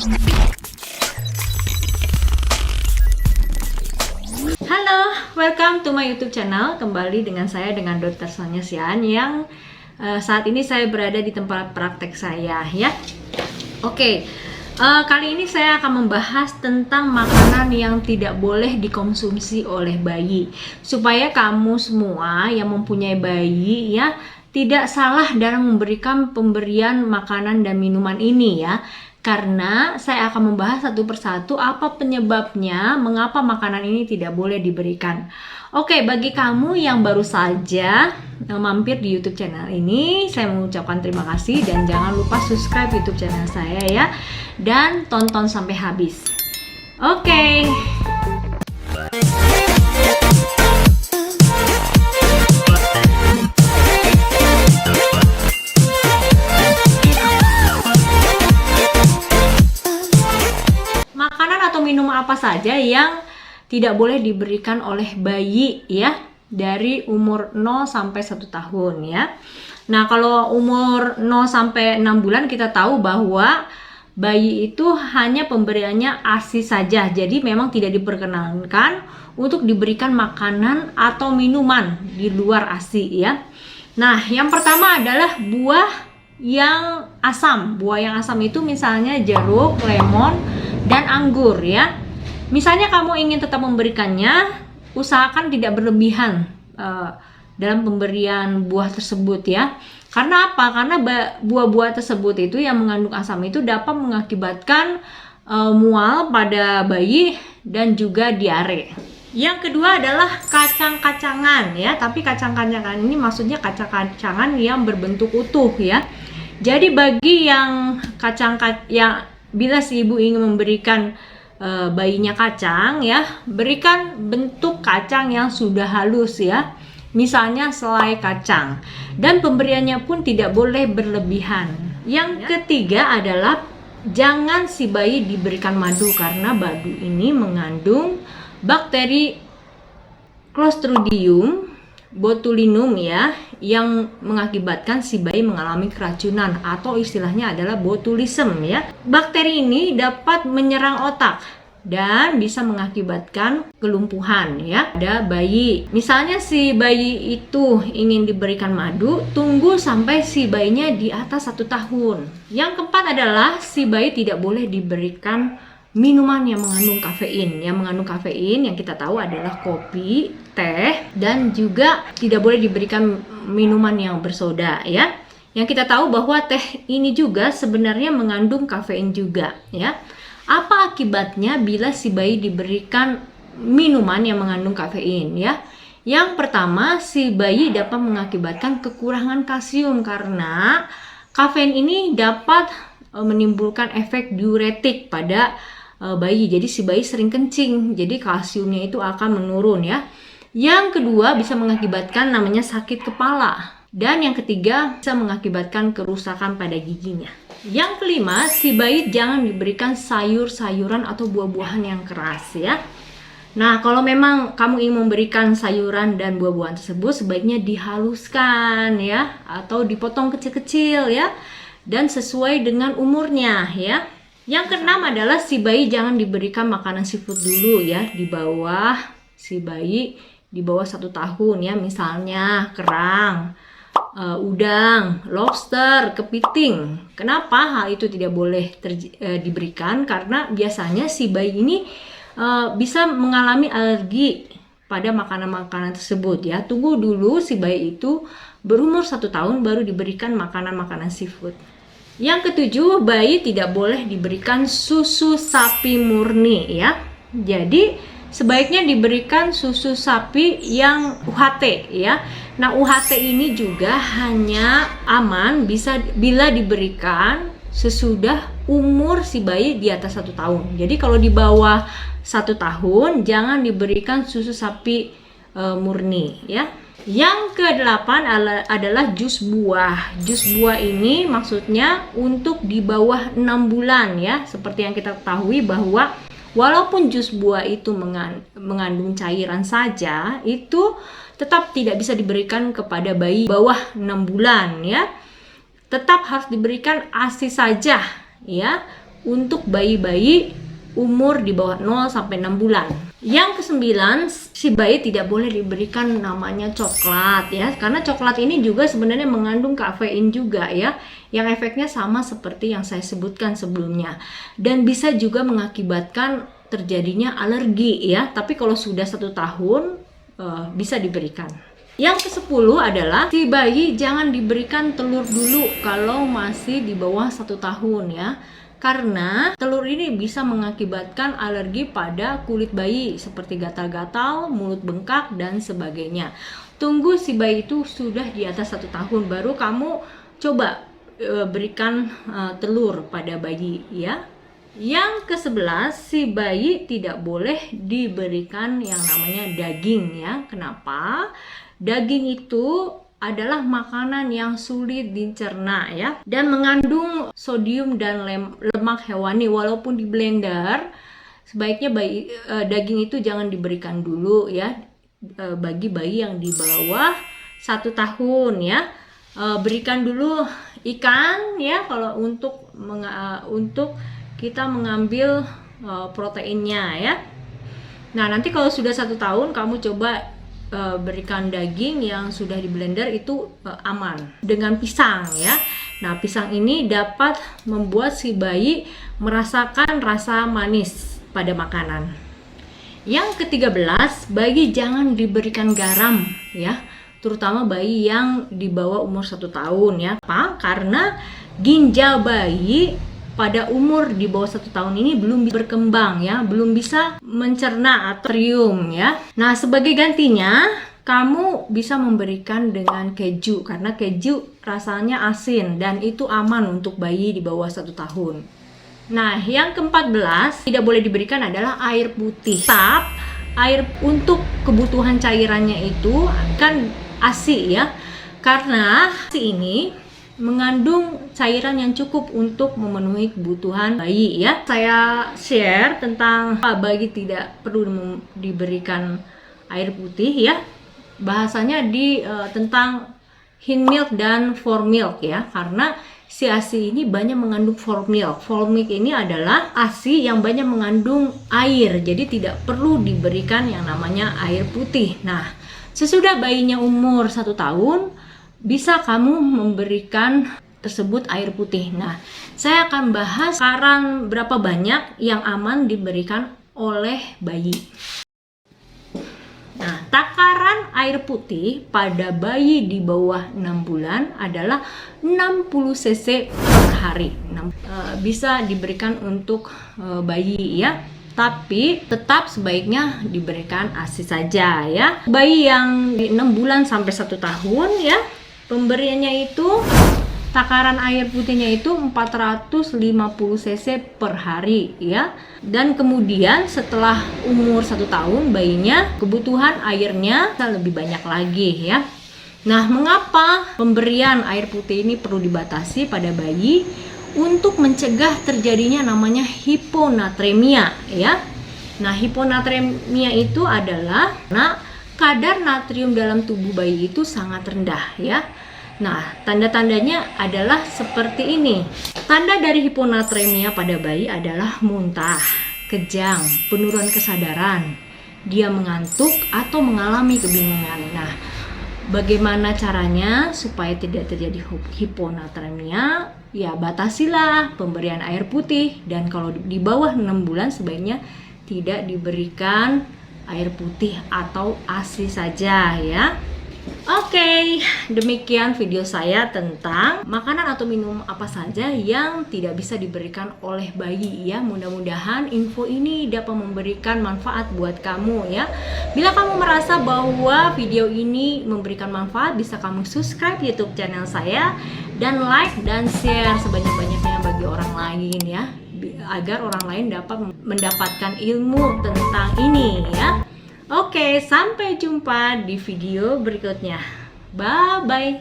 Halo, welcome to my YouTube channel. Kembali dengan saya, dengan Dr. Sonia Sian, yang saat ini saya berada di tempat praktek saya, ya. Oke, kali ini saya akan membahas tentang makanan yang tidak boleh dikonsumsi oleh bayi, supaya kamu semua yang mempunyai bayi, ya, tidak salah dalam memberikan pemberian makanan dan minuman ini, ya. Karena saya akan membahas satu persatu apa penyebabnya, mengapa makanan ini tidak boleh diberikan. Oke, bagi kamu yang baru saja mampir di YouTube channel ini, saya mengucapkan terima kasih dan jangan lupa subscribe YouTube channel saya, ya, dan tonton sampai habis. Oke. Minum apa saja yang tidak boleh diberikan oleh bayi, ya, dari umur 0 sampai 1 tahun, ya. Nah, kalau umur 0 sampai 6 bulan kita tahu bahwa bayi itu hanya pemberiannya ASI saja. Jadi memang tidak diperkenankan untuk diberikan makanan atau minuman di luar ASI, ya. Nah, yang pertama adalah buah yang asam. Buah yang asam itu misalnya jeruk, lemon, dan anggur, ya. Misalnya kamu ingin tetap memberikannya, usahakan tidak berlebihan dalam pemberian buah tersebut, ya. Karena apa? Karena buah-buah tersebut itu yang mengandung asam itu dapat mengakibatkan mual pada bayi dan juga diare. Yang kedua adalah kacang-kacangan, ya. Tapi kacang-kacangan ini maksudnya kacang-kacangan yang berbentuk utuh, ya. Jadi bagi yang yang bila si ibu ingin memberikan bayinya kacang, ya, berikan bentuk kacang yang sudah halus, ya. Misalnya selai kacang. Dan pemberiannya pun tidak boleh berlebihan. Yang ketiga adalah jangan si bayi diberikan madu, karena madu ini mengandung bakteri Clostridium botulinum, ya, yang mengakibatkan si bayi mengalami keracunan atau istilahnya adalah botulism, ya. Bakteri ini dapat menyerang otak dan bisa mengakibatkan kelumpuhan, ya, pada bayi. Misalnya si bayi itu ingin diberikan madu, tunggu sampai si bayinya di atas 1 tahun. Yang keempat adalah si bayi tidak boleh diberikan minuman yang mengandung kafein. Yang mengandung kafein yang kita tahu adalah kopi, teh, dan juga tidak boleh diberikan minuman yang bersoda, ya. Yang kita tahu bahwa teh ini juga sebenarnya mengandung kafein juga, ya. Apa akibatnya bila si bayi diberikan minuman yang mengandung kafein, ya? Yang pertama, si bayi dapat mengakibatkan kekurangan kalsium karena kafein ini dapat menimbulkan efek diuretik pada bayi. Jadi si bayi sering kencing, jadi kalsiumnya itu akan menurun, ya. Yang kedua, bisa mengakibatkan namanya sakit kepala. Dan yang ketiga, bisa mengakibatkan kerusakan pada giginya. Yang kelima, si bayi jangan diberikan sayur-sayuran atau buah-buahan yang keras, ya. Nah, kalau memang kamu ingin memberikan sayuran dan buah-buahan tersebut, sebaiknya dihaluskan, ya, atau dipotong kecil-kecil, ya, dan sesuai dengan umurnya, ya. Yang keenam adalah si bayi jangan diberikan makanan seafood dulu, ya, di bawah si bayi di bawah 1 tahun, ya, misalnya kerang, udang, lobster, kepiting. Kenapa hal itu tidak boleh diberikan? Karena biasanya si bayi ini bisa mengalami alergi pada makanan-makanan tersebut, ya. Tunggu dulu si bayi itu berumur 1 tahun baru diberikan makanan-makanan seafood. Yang ketujuh, bayi tidak boleh diberikan susu sapi murni, ya. Jadi sebaiknya diberikan susu sapi yang UHT, ya. Nah, UHT ini juga hanya aman bila diberikan sesudah umur si bayi di atas 1 tahun. Jadi kalau di bawah 1 tahun jangan diberikan susu sapi murni, ya. Yang ke-8 adalah jus buah. Jus buah ini maksudnya untuk di bawah 6 bulan, ya. Seperti yang kita ketahui bahwa walaupun jus buah itu mengandung cairan saja, itu tetap tidak bisa diberikan kepada bayi bawah 6 bulan, ya. Tetap harus diberikan ASI saja, ya. untuk bayi-bayi umur di bawah 0 sampai 6 bulan. Yang kesembilan, si bayi tidak boleh diberikan namanya coklat ya, karena coklat ini juga sebenarnya mengandung kafein juga ya, yang efeknya sama seperti yang saya sebutkan sebelumnya, dan bisa juga mengakibatkan terjadinya alergi ya. Tapi kalau sudah 1 tahun bisa diberikan. Yang ke-10 adalah si bayi jangan diberikan telur dulu kalau masih di bawah 1 tahun ya. Karena telur ini bisa mengakibatkan alergi pada kulit bayi seperti gatal-gatal, mulut bengkak, dan sebagainya. Tunggu si bayi itu sudah di atas 1 tahun baru kamu coba berikan telur pada bayi ya. Yang ke-11, si bayi tidak boleh diberikan yang namanya daging ya. Kenapa? Daging itu adalah makanan yang sulit dicerna ya, dan mengandung sodium dan lemak hewani. Walaupun di blender, sebaiknya daging itu jangan diberikan dulu ya, bagi bayi yang di bawah 1 tahun ya. Berikan dulu ikan ya, kalau untuk kita mengambil proteinnya ya. Nah, nanti kalau sudah 1 tahun kamu coba berikan daging yang sudah di blender, itu aman dengan pisang ya. Nah, pisang ini dapat membuat si bayi merasakan rasa manis pada makanan. Yang ke-13, bayi jangan diberikan garam ya, terutama bayi yang di bawah umur 1 tahun ya. Apa? Karena ginjal bayi pada umur di bawah 1 tahun ini belum berkembang ya, belum bisa mencerna natrium ya. Nah, sebagai gantinya kamu bisa memberikan dengan keju, karena keju rasanya asin dan itu aman untuk bayi di bawah 1 tahun. Nah, yang ke-14 tidak boleh diberikan adalah air putih. Tetap air untuk kebutuhan cairannya itu kan ASI ya, karena ASI ini mengandung cairan yang cukup untuk memenuhi kebutuhan bayi ya. Saya share tentang bayi tidak perlu diberikan air putih ya. Bahasanya tentang hind milk dan fore milk ya, karena si ASI ini banyak mengandung fore milk. Fore milk ini adalah ASI yang banyak mengandung air, jadi tidak perlu diberikan yang namanya air putih. Nah, sesudah bayinya umur 1 tahun bisa kamu memberikan tersebut air putih. Nah, saya akan bahas sekarang berapa banyak yang aman diberikan oleh bayi. Nah, takaran air putih pada bayi di bawah 6 bulan adalah 60 cc per hari. Bisa diberikan untuk bayi ya, tapi tetap sebaiknya diberikan ASI saja ya. Bayi yang di 6 bulan sampai 1 tahun ya, pemberiannya itu takaran air putihnya itu 450 cc per hari ya. Dan kemudian setelah umur 1 tahun bayinya kebutuhan airnya lebih banyak lagi ya. Nah, mengapa pemberian air putih ini perlu dibatasi pada bayi? Untuk mencegah terjadinya namanya hiponatremia ya. Nah, hiponatremia itu adalah kadar natrium dalam tubuh bayi itu sangat rendah ya. Nah, tanda-tandanya adalah seperti ini. Tanda dari hiponatremia pada bayi adalah muntah, kejang, penurunan kesadaran, dia mengantuk atau mengalami kebingungan. Nah, bagaimana caranya supaya tidak terjadi hiponatremia? Ya, batasilah pemberian air putih, dan kalau di bawah 6 bulan sebaiknya tidak diberikan air putih atau ASI saja ya. Oke, demikian video saya tentang makanan atau minum apa saja yang tidak bisa diberikan oleh bayi ya. Mudah-mudahan info ini dapat memberikan manfaat buat kamu ya. Bila kamu merasa bahwa video ini memberikan manfaat, bisa kamu subscribe YouTube channel saya dan like dan share sebanyak-banyaknya bagi orang lain ya, agar orang lain dapat mendapatkan ilmu tentang ini ya. Oke, sampai jumpa di video berikutnya. Bye bye.